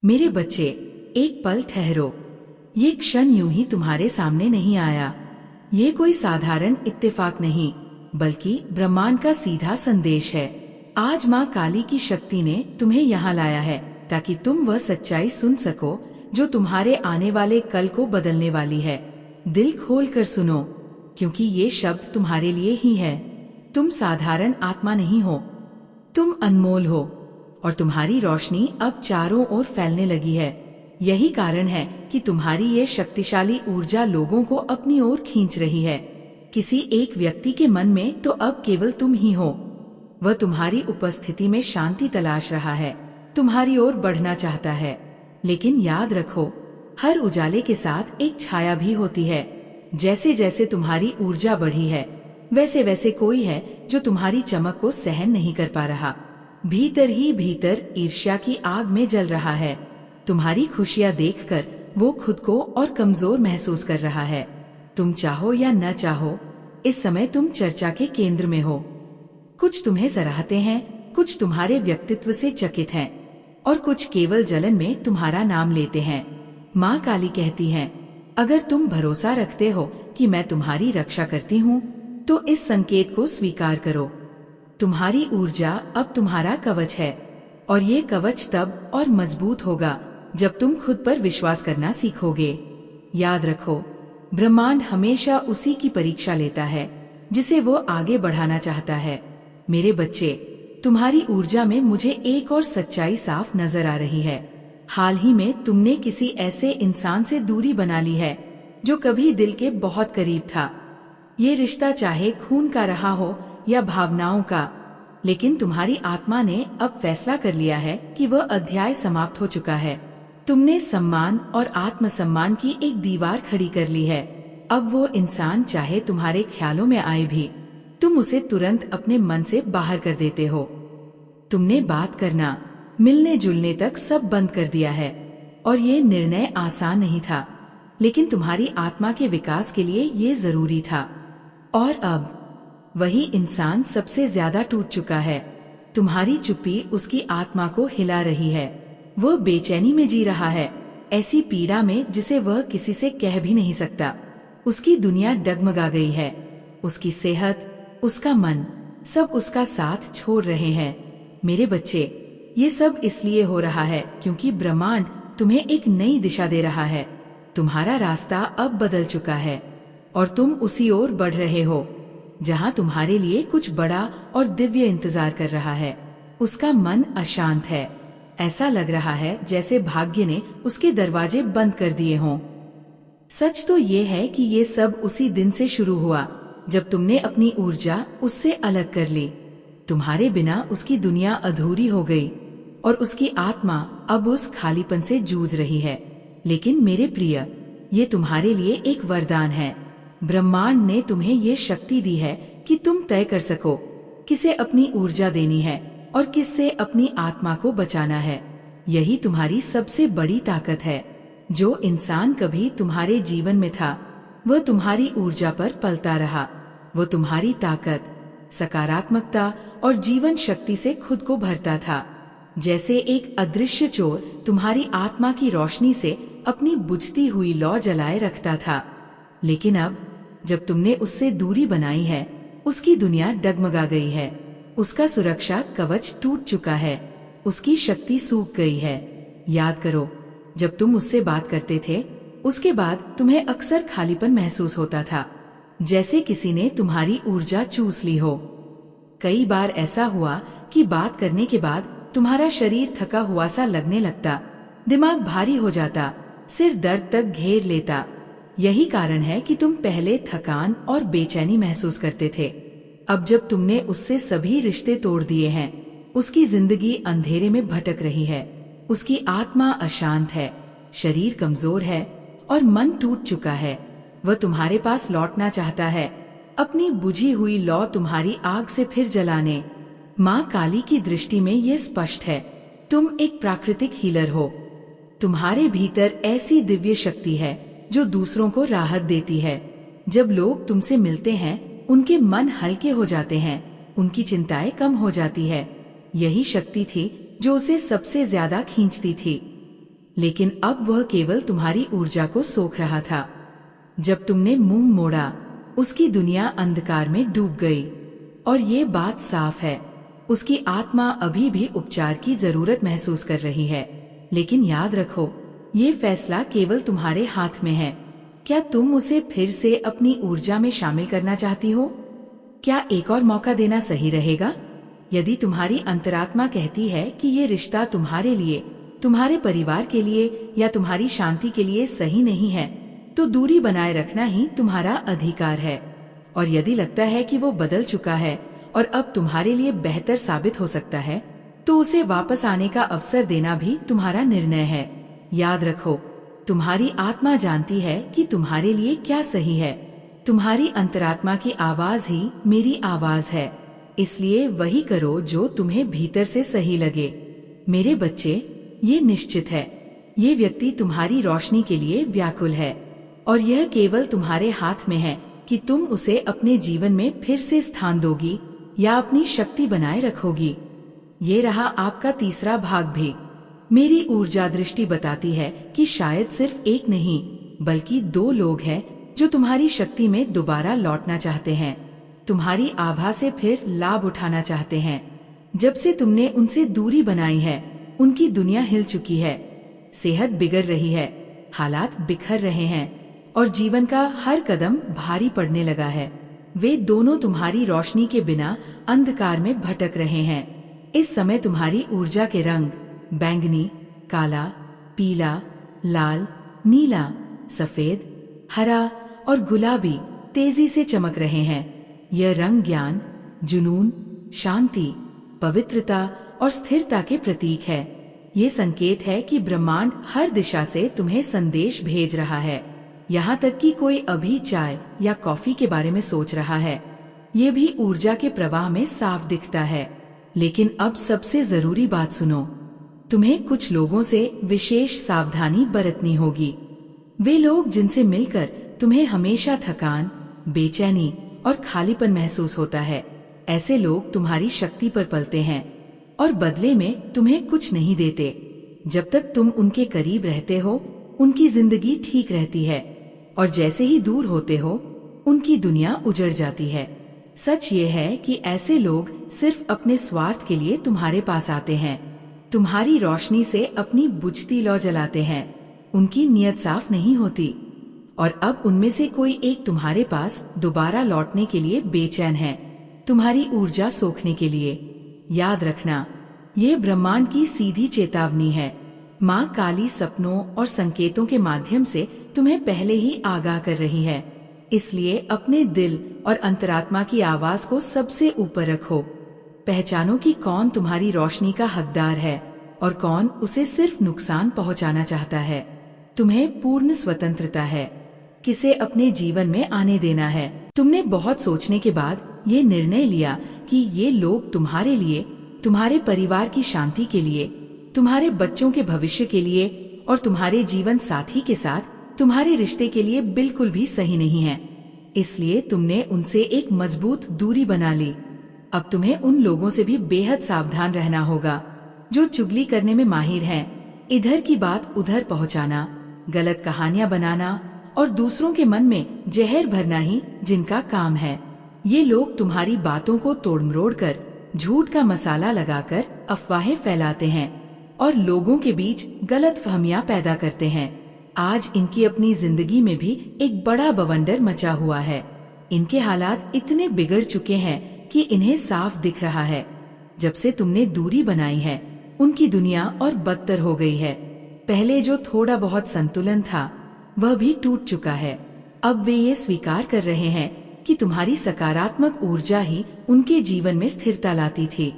मेरे बच्चे, एक पल ठहरो। ये क्षण यूं ही तुम्हारे सामने नहीं आया। ये कोई साधारण इत्तेफाक नहीं, बल्कि ब्रह्मांड का सीधा संदेश है। आज माँ काली की शक्ति ने तुम्हें यहाँ लाया है ताकि तुम वह सच्चाई सुन सको जो तुम्हारे आने वाले कल को बदलने वाली है। दिल खोल कर सुनो, क्योंकि ये शब्द तुम्हारे लिए ही है। तुम साधारण आत्मा नहीं हो, तुम अनमोल हो, और तुम्हारी रोशनी अब चारों ओर फैलने लगी है। यही कारण है कि तुम्हारी ये शक्तिशाली ऊर्जा लोगों को अपनी ओर खींच रही है। किसी एक व्यक्ति के मन में तो अब केवल तुम ही हो। वह तुम्हारी उपस्थिति में शांति तलाश रहा है, तुम्हारी ओर बढ़ना चाहता है। लेकिन याद रखो, हर उजाले के साथ एक छाया भी होती है। जैसे जैसे तुम्हारी ऊर्जा बढ़ी है, वैसे वैसे कोई है जो तुम्हारी चमक को सहन नहीं कर पा रहा। भीतर ही भीतर ईर्ष्या की आग में जल रहा है। तुम्हारी खुशियां देखकर वो खुद को और कमजोर महसूस कर रहा है। तुम चाहो या न चाहो, इस समय तुम चर्चा के केंद्र में हो। कुछ तुम्हें सराहते हैं, कुछ तुम्हारे व्यक्तित्व से चकित हैं, और कुछ केवल जलन में तुम्हारा नाम लेते हैं। माँ काली कहती है, अगर तुम भरोसा रखते हो कि मैं तुम्हारी रक्षा करती हूँ, तो इस संकेत को स्वीकार करो। तुम्हारी ऊर्जा अब तुम्हारा कवच है, और ये कवच तब और मजबूत होगा जब तुम खुद पर विश्वास करना सीखोगे। याद रखो, ब्रह्मांड हमेशा उसी की परीक्षा लेता है जिसे वो आगे बढ़ाना चाहता है। मेरे बच्चे, तुम्हारी ऊर्जा में मुझे एक और सच्चाई साफ नजर आ रही है। हाल ही में तुमने किसी ऐसे इंसान से दूरी बना ली है जो कभी दिल के बहुत करीब था। ये रिश्ता चाहे खून का रहा हो या भावनाओं का, लेकिन तुम्हारी आत्मा ने अब फैसला कर लिया है कि वह अध्याय समाप्त हो चुका है। तुमने सम्मान और आत्मसम्मान की एक दीवार खड़ी कर ली है। अब वो इंसान चाहे तुम्हारे ख्यालों में आए भी, तुम उसे तुरंत अपने मन से बाहर कर देते हो। तुमने बात करना, मिलने जुलने तक सब बंद कर दिया है, और ये निर्णय आसान नहीं था, लेकिन तुम्हारी आत्मा के विकास के लिए ये जरूरी था। और अब वही इंसान सबसे ज्यादा टूट चुका है। तुम्हारी चुप्पी उसकी आत्मा को हिला रही है। वह बेचैनी में जी रहा है, ऐसी पीड़ा में जिसे वह किसी से कह भी नहीं सकता। उसकी दुनिया डगमगा गई है। उसकी सेहत, उसका मन, सब उसका साथ छोड़ रहे हैं। मेरे बच्चे, ये सब इसलिए हो रहा है क्योंकि ब्रह्मांड तुम्हें एक नई दिशा दे रहा है। तुम्हारा रास्ता अब बदल चुका है, और तुम उसी ओर बढ़ रहे हो जहाँ तुम्हारे लिए कुछ बड़ा और दिव्य इंतजार कर रहा है। उसका मन अशांत है। ऐसा लग रहा है जैसे भाग्य ने उसके दरवाजे बंद कर दिए हों। सच तो ये है कि ये सब उसी दिन से शुरू हुआ जब तुमने अपनी ऊर्जा उससे अलग कर ली। तुम्हारे बिना उसकी दुनिया अधूरी हो गई, और उसकी आत्मा अब उस खालीपन से जूझ रही है। लेकिन मेरे प्रिय, ये तुम्हारे लिए एक वरदान है। ब्रह्मांड ने तुम्हें ये शक्ति दी है कि तुम तय कर सको किसे अपनी ऊर्जा देनी है और किससे अपनी आत्मा को बचाना है। यही तुम्हारी सबसे बड़ी ताकत है। जो इंसान कभी तुम्हारे जीवन में था, वह तुम्हारी ऊर्जा पर पलता रहा। वो तुम्हारी ताकत, सकारात्मकता और जीवन शक्ति से खुद को भरता था। जैसे एक अदृश्य चोर तुम्हारी आत्मा की रोशनी से अपनी बुझती हुई लौ जलाए रखता था। लेकिन अब जब तुमने उससे दूरी बनाई है, उसकी दुनिया डगमगा गई है। उसका सुरक्षा कवच टूट चुका है। उसकी शक्ति सूख गई है। याद करो, जब तुम उससे बात करते थे, उसके बाद तुम्हें अक्सर खालीपन महसूस होता था, जैसे किसी ने तुम्हारी ऊर्जा चूस ली हो। कई बार ऐसा हुआ कि बात करने के बाद तुम्हारा शरीर थका हुआ सा लगने लगता, दिमाग भारी हो जाता, सिर दर्द तक घेर लेता। यही कारण है कि तुम पहले थकान और बेचैनी महसूस करते थे। अब जब तुमने उससे सभी रिश्ते तोड़ दिए हैं, उसकी जिंदगी अंधेरे में भटक रही है। उसकी आत्मा अशांत है, शरीर कमजोर है, और मन टूट चुका है। वह तुम्हारे पास लौटना चाहता है, अपनी बुझी हुई लौ तुम्हारी आग से फिर जलाने। माँ काली की दृष्टि में ये स्पष्ट है, तुम एक प्राकृतिक हीलर हो। तुम्हारे भीतर ऐसी दिव्य शक्ति है जो दूसरों को राहत देती है। जब लोग तुमसे मिलते हैं, उनके मन हल्के हो जाते हैं, उनकी चिंताएं कम हो जाती है। यही शक्ति थी जो उसे सबसे ज्यादा खींचती थी। लेकिन अब वह केवल तुम्हारी ऊर्जा को सोख रहा था। जब तुमने मुंह मोड़ा, उसकी दुनिया अंधकार में डूब गई। और ये बात साफ है, उसकी आत्मा अभी भी उपचार की जरूरत महसूस कर रही है। लेकिन याद रखो, ये फैसला केवल तुम्हारे हाथ में है। क्या तुम उसे फिर से अपनी ऊर्जा में शामिल करना चाहती हो? क्या एक और मौका देना सही रहेगा? यदि तुम्हारी अंतरात्मा कहती है कि ये रिश्ता तुम्हारे लिए, तुम्हारे परिवार के लिए या तुम्हारी शांति के लिए सही नहीं है, तो दूरी बनाए रखना ही तुम्हारा अधिकार है। और यदि लगता है कि वो बदल चुका है और अब तुम्हारे लिए बेहतर साबित हो सकता है, तो उसे वापस आने का अवसर देना भी तुम्हारा निर्णय है। याद रखो, तुम्हारी आत्मा जानती है कि तुम्हारे लिए क्या सही है। तुम्हारी अंतरात्मा की आवाज ही मेरी आवाज है, इसलिए वही करो जो तुम्हें भीतर से सही लगे। मेरे बच्चे, ये निश्चित है, ये व्यक्ति तुम्हारी रोशनी के लिए व्याकुल है और यह केवल तुम्हारे हाथ में है कि तुम उसे अपने जीवन में फिर से स्थान दोगी या अपनी शक्ति बनाए रखोगी। ये रहा आपका तीसरा भाग भी। मेरी ऊर्जा दृष्टि बताती है कि शायद सिर्फ एक नहीं बल्कि 2 लोग हैं जो तुम्हारी शक्ति में दोबारा लौटना चाहते हैं, तुम्हारी आभा से फिर लाभ उठाना चाहते हैं। जब से तुमने उनसे दूरी बनाई है, उनकी दुनिया हिल चुकी है, सेहत बिगड़ रही है, हालात बिखर रहे हैं और जीवन का हर कदम भारी पड़ने लगा है। वे दोनों तुम्हारी रोशनी के बिना अंधकार में भटक रहे हैं। इस समय तुम्हारी ऊर्जा के रंग बैंगनी, काला, पीला, लाल, नीला, सफेद, हरा और गुलाबी तेजी से चमक रहे हैं। यह रंग ज्ञान, जुनून, शांति, पवित्रता और स्थिरता के प्रतीक है। ये संकेत है कि ब्रह्मांड हर दिशा से तुम्हें संदेश भेज रहा है। यहाँ तक कि कोई अभी चाय या कॉफी के बारे में सोच रहा है। ये भी ऊर्जा के प्रवाह में साफ दिखता है। लेकिन अब सबसे जरूरी बात सुनो, तुम्हें कुछ लोगों से विशेष सावधानी बरतनी होगी। वे लोग जिनसे मिलकर तुम्हें हमेशा थकान, बेचैनी और खालीपन महसूस होता है। ऐसे लोग तुम्हारी शक्ति पर पलते हैं और बदले में तुम्हें कुछ नहीं देते। जब तक तुम उनके करीब रहते हो, उनकी जिंदगी ठीक रहती है और जैसे ही दूर होते हो, उनकी दुनिया उजड़ जाती है। सच ये है कि ऐसे लोग सिर्फ अपने स्वार्थ के लिए तुम्हारे पास आते हैं, तुम्हारी रोशनी से अपनी बुझती लौ जलाते हैं। उनकी नीयत साफ नहीं होती और अब उनमें से कोई एक तुम्हारे पास दोबारा लौटने के लिए बेचैन है, तुम्हारी ऊर्जा सोखने के लिए। याद रखना, ये ब्रह्मांड की सीधी चेतावनी है। माँ काली सपनों और संकेतों के माध्यम से तुम्हें पहले ही आगाह कर रही है। इसलिए अपने दिल और अंतरात्मा की आवाज को सबसे ऊपर रखो। पहचानो कि कौन तुम्हारी रोशनी का हकदार है और कौन उसे सिर्फ नुकसान पहुंचाना चाहता है। तुम्हें पूर्ण स्वतंत्रता है, किसे अपने जीवन में आने देना है। तुमने बहुत सोचने के बाद ये निर्णय लिया कि ये लोग तुम्हारे लिए, तुम्हारे परिवार की शांति के लिए, तुम्हारे बच्चों के भविष्य के लिए और तुम्हारे जीवन साथी के साथ तुम्हारे रिश्ते के लिए बिल्कुल भी सही नहीं है। इसलिए तुमने उनसे एक मजबूत दूरी बना ली। अब तुम्हें उन लोगों से भी बेहद सावधान रहना होगा जो चुगली करने में माहिर हैं, इधर की बात उधर पहुंचाना, गलत कहानियां बनाना और दूसरों के मन में जहर भरना ही जिनका काम है। ये लोग तुम्हारी बातों को तोड़-मरोड़ कर, झूठ का मसाला लगाकर अफवाहें फैलाते हैं और लोगों के बीच गलतफहमियां पैदा करते हैं। आज इनकी अपनी जिंदगी में भी एक बड़ा बवंडर मचा हुआ है। इनके हालात इतने बिगड़ चुके हैं कि इन्हें साफ दिख रहा है। जब से तुमने दूरी बनाई है, उनकी दुनिया और बदतर हो गई है। पहले जो थोड़ा बहुत संतुलन था, वह भी टूट चुका है। अब वे ये स्वीकार कर रहे हैं कि तुम्हारी सकारात्मक ऊर्जा ही उनके जीवन में स्थिरता लाती थी।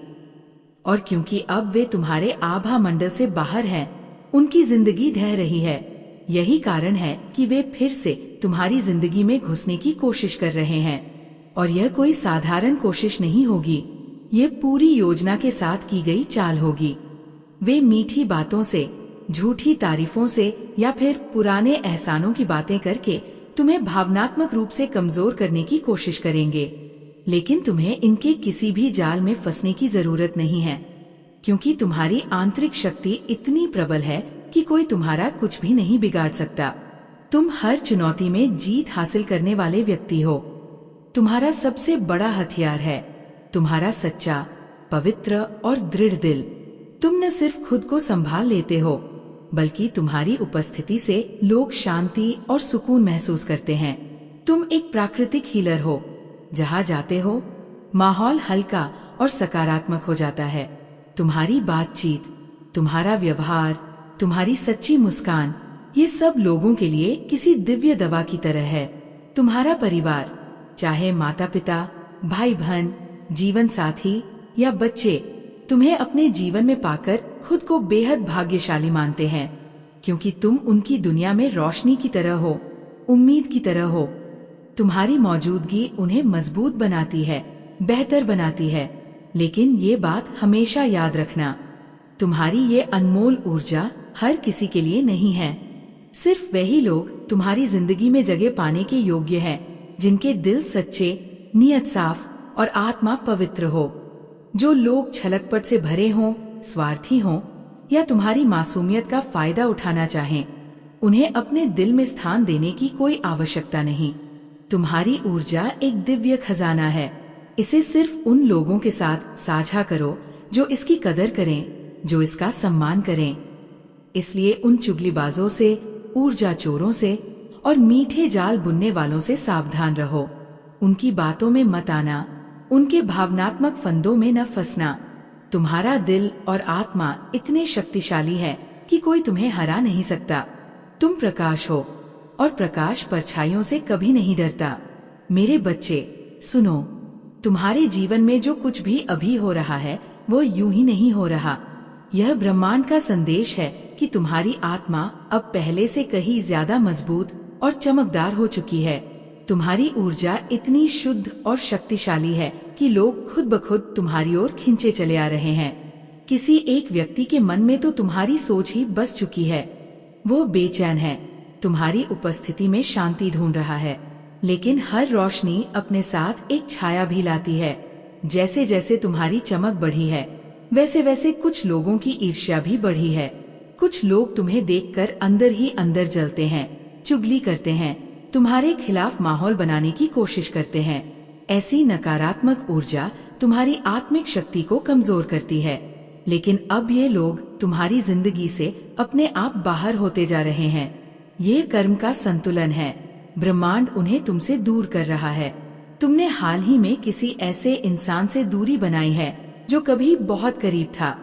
और क्योंकि अब वे तुम्हारे आभा मंडल से बाहर हैं, उनकी जिंदगी ढह रही है। यही कारण है कि वे फिर से तुम्हारी जिंदगी में घुसने की कोशिश कर रहे हैं। और यह कोई साधारण कोशिश नहीं होगी, ये पूरी योजना के साथ की गई चाल होगी। वे मीठी बातों से, झूठी तारीफों से या फिर पुराने एहसानों की बातें करके तुम्हें भावनात्मक रूप से कमजोर करने की कोशिश करेंगे। लेकिन तुम्हें इनके किसी भी जाल में फंसने की जरूरत नहीं है, क्योंकि तुम्हारी आंतरिक शक्ति इतनी प्रबल है कि कोई तुम्हारा कुछ भी नहीं बिगाड़ सकता। तुम हर चुनौती में जीत हासिल करने वाले व्यक्ति हो। तुम्हारा सबसे बड़ा हथियार है तुम्हारा सच्चा, पवित्र और दृढ़ दिल। तुम न सिर्फ खुद को संभाल लेते हो, बल्कि तुम्हारी उपस्थिति से लोग शांति और सुकून महसूस करते हैं। तुम एक प्राकृतिक हीलर हो। जहाँ जाते हो माहौल हल्का और सकारात्मक हो जाता है। तुम्हारी बातचीत, तुम्हारा व्यवहार, तुम्हारी सच्ची मुस्कान, ये सब लोगों के लिए किसी दिव्य दवा की तरह है। तुम्हारा परिवार, चाहे माता पिता, भाई बहन, जीवन साथी या बच्चे, तुम्हें अपने जीवन में पाकर खुद को बेहद भाग्यशाली मानते हैं, क्योंकि तुम उनकी दुनिया में रोशनी की तरह हो, उम्मीद की तरह हो। तुम्हारी मौजूदगी उन्हें मजबूत बनाती है, बेहतर बनाती है। लेकिन ये बात हमेशा याद रखना, तुम्हारी ये अनमोल ऊर्जा हर किसी के लिए नहीं है। सिर्फ वही लोग तुम्हारी जिंदगी में जगह पाने के योग्य हैं, जिनके दिल सच्चे, नियत साफ और आत्मा पवित्र हो। जो लोग छलकपट से भरे हों, स्वार्थी हों या तुम्हारी मासूमियत का फायदा उठाना चाहें, उन्हें अपने दिल में स्थान देने की कोई आवश्यकता नहीं। तुम्हारी ऊर्जा एक दिव्य खजाना है। इसे सिर्फ उन लोगों के साथ साझा करो जो इसकी कदर करें, जो इसका सम्मान करें। इसलिए उन चुगलीबाजों से, ऊर्जा चोरों से और मीठे जाल बुनने वालों से सावधान रहो। उनकी बातों में मत आना, उनके भावनात्मक फंदों में न फंसना। तुम्हारा दिल और आत्मा इतने शक्तिशाली है कि कोई तुम्हें हरा नहीं सकता। तुम प्रकाश हो और प्रकाश परछाइयों से कभी नहीं डरता। मेरे बच्चे सुनो, तुम्हारे जीवन में जो कुछ भी अभी हो रहा है वो यूं ही नहीं हो रहा। यह ब्रह्मांड का संदेश है कि तुम्हारी आत्मा अब पहले से कहीं ज्यादा मजबूत और चमकदार हो चुकी है। तुम्हारी ऊर्जा इतनी शुद्ध और शक्तिशाली है कि लोग खुद ब खुद तुम्हारी ओर खिंचे चले आ रहे हैं। किसी एक व्यक्ति के मन में तो तुम्हारी सोच ही बस चुकी है। वो बेचैन है, तुम्हारी उपस्थिति में शांति ढूंढ रहा है। लेकिन हर रोशनी अपने साथ एक छाया भी लाती है। जैसे जैसे तुम्हारी चमक बढ़ी है, वैसे वैसे कुछ लोगों की ईर्ष्या भी बढ़ी है। कुछ लोग तुम्हें देखकर अंदर ही अंदर जलते हैं, चुगली करते हैं, तुम्हारे खिलाफ माहौल बनाने की कोशिश करते हैं। ऐसी नकारात्मक ऊर्जा तुम्हारी आत्मिक शक्ति को कमजोर करती है। लेकिन अब ये लोग तुम्हारी जिंदगी से अपने आप बाहर होते जा रहे हैं। ये कर्म का संतुलन है। ब्रह्मांड उन्हें तुमसे दूर कर रहा है। तुमने हाल ही में किसी ऐसे इंसान से दूरी बनाई है जो कभी बहुत करीब था।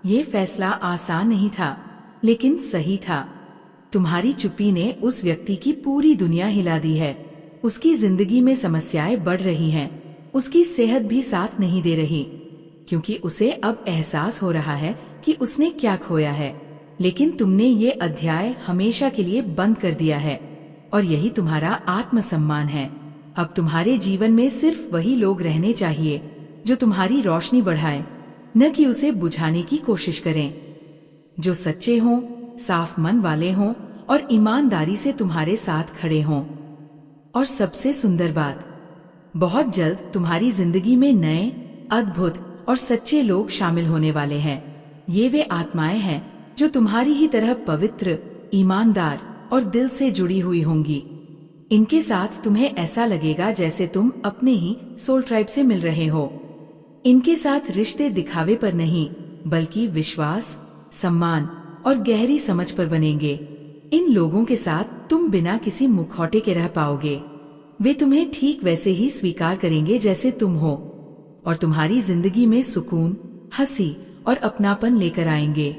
ये फैसला आसान नहीं था, लेकिन सही था। तुम्हारी चुप्पी ने उस व्यक्ति की पूरी दुनिया हिला दी है। उसकी जिंदगी में समस्याएं बढ़ रही हैं, उसकी सेहत भी साथ नहीं दे रही, क्योंकि उसे अब एहसास हो रहा है कि उसने क्या खोया है। लेकिन तुमने ये अध्याय हमेशा के लिए बंद कर दिया है, और यही तुम्हारा आत्मसम्मान है। अब तुम्हारे जीवन में सिर्फ वही लोग रहने चाहिए जो तुम्हारी रोशनी बढ़ाएं, न कि उसे बुझाने की कोशिश करें। जो सच्चे हों, साफ मन वाले हों और ईमानदारी से तुम्हारे साथ खड़े हों। और सबसे सुंदर बात, बहुत जल्द तुम्हारी जिंदगी में नए, अद्भुत और सच्चे लोग शामिल होने वाले हैं। ये वे आत्माएं हैं जो तुम्हारी ही तरह पवित्र, ईमानदार और दिल से जुड़ी हुई होंगी। इनके साथ तुम्हें ऐसा लगेगा जैसे तुम अपने ही सोल ट्राइब से मिल रहे हो। इनके साथ रिश्ते दिखावे पर नहीं, बल्कि विश्वास, सम्मान और गहरी समझ पर बनेंगे। इन लोगों के साथ तुम बिना किसी मुखौटे के रह पाओगे। वे तुम्हें ठीक वैसे ही स्वीकार करेंगे जैसे तुम हो, और तुम्हारी जिंदगी में सुकून, हंसी और अपनापन लेकर आएंगे।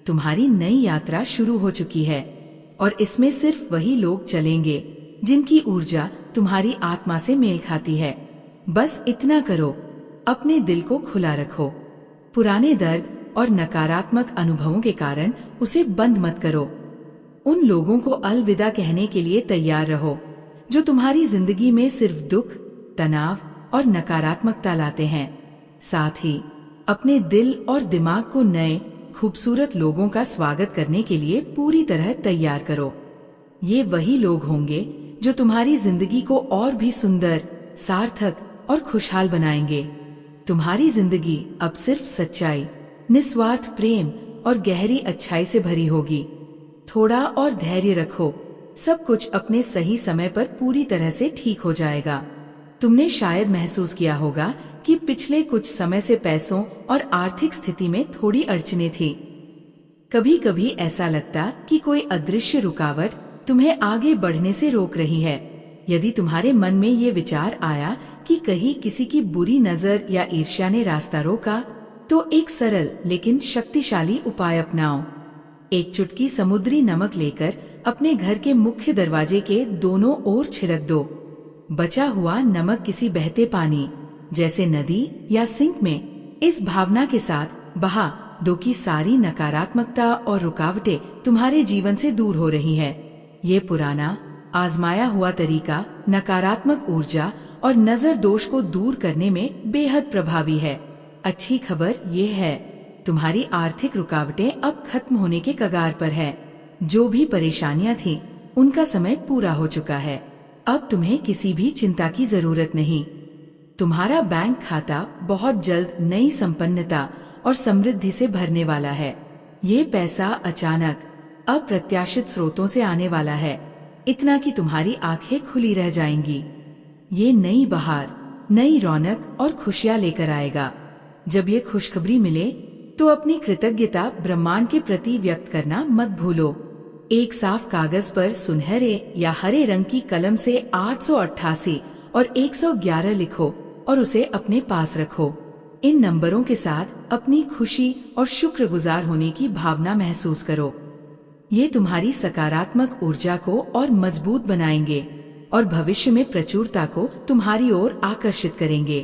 तुम्हारी नई यात्रा शुरू हो चुकी है, और इसमें सिर्फ वही लोग चलेंगे जिनकी ऊर्जा तुम्हारी आत्मा से मेल खाती है। बस इतना करो, अपने दिल को खुला रखो। पुराने दर्द और नकारात्मक अनुभवों के कारण उसे बंद मत करो। उन लोगों को अलविदा कहने के लिए तैयार रहो जो तुम्हारी जिंदगी में सिर्फ दुख, तनाव और नकारात्मकता लाते हैं। साथ ही अपने दिल और दिमाग को नए, खूबसूरत लोगों का स्वागत करने के लिए पूरी तरह तैयार करो। ये वही लोग होंगे जो तुम्हारी जिंदगी को और भी सुंदर, सार्थक और खुशहाल बनाएंगे। तुम्हारी जिंदगी अब सिर्फ सच्चाई, निस्वार्थ प्रेम और गहरी अच्छाई से भरी होगी। थोड़ा और धैर्य रखो, सब कुछ अपने सही समय पर पूरी तरह से ठीक हो जाएगा। तुमने शायद महसूस किया होगा कि पिछले कुछ समय से पैसों और आर्थिक स्थिति में थोड़ी अड़चने थी। कभी कभी ऐसा लगता कि कोई अदृश्य रुकावट तुम्हें आगे बढ़ने से रोक रही है। यदि तुम्हारे मन में ये विचार आया कि कहीं किसी की बुरी नजर या ईर्ष्या ने रास्ता रोका, तो एक सरल लेकिन शक्तिशाली उपाय अपनाओ। एक चुटकी समुद्री नमक लेकर अपने घर के मुख्य दरवाजे के दोनों ओर छिड़क दो। बचा हुआ नमक किसी बहते पानी जैसे नदी या सिंक में इस भावना के साथ बहा दो कि सारी नकारात्मकता और रुकावटें तुम्हारे जीवन से दूर हो रही है। ये पुराना आजमाया हुआ तरीका नकारात्मक ऊर्जा और नजर दोष को दूर करने में बेहद प्रभावी है। अच्छी खबर ये है, तुम्हारी आर्थिक रुकावटें अब खत्म होने के कगार पर है। जो भी परेशानियां थीं, उनका समय पूरा हो चुका है। अब तुम्हें किसी भी चिंता की जरूरत नहीं। तुम्हारा बैंक खाता बहुत जल्द नई संपन्नता और समृद्धि से भरने वाला है। ये पैसा अचानक अप्रत्याशित स्रोतों से आने वाला है, इतना कि तुम्हारी आंखें खुली रह जाएंगी। ये नई बहार, नई रौनक और खुशियां लेकर आएगा। जब ये खुशखबरी मिले तो अपनी कृतज्ञता ब्रह्मांड के प्रति व्यक्त करना मत भूलो। एक साफ कागज पर सुनहरे या हरे रंग की कलम से 888 और 111 लिखो और उसे अपने पास रखो। इन नंबरों के साथ अपनी खुशी और शुक्रगुजार होने की भावना महसूस करो। ये तुम्हारी सकारात्मक ऊर्जा को और मजबूत बनाएंगे और भविष्य में प्रचुरता को तुम्हारी ओर आकर्षित करेंगे।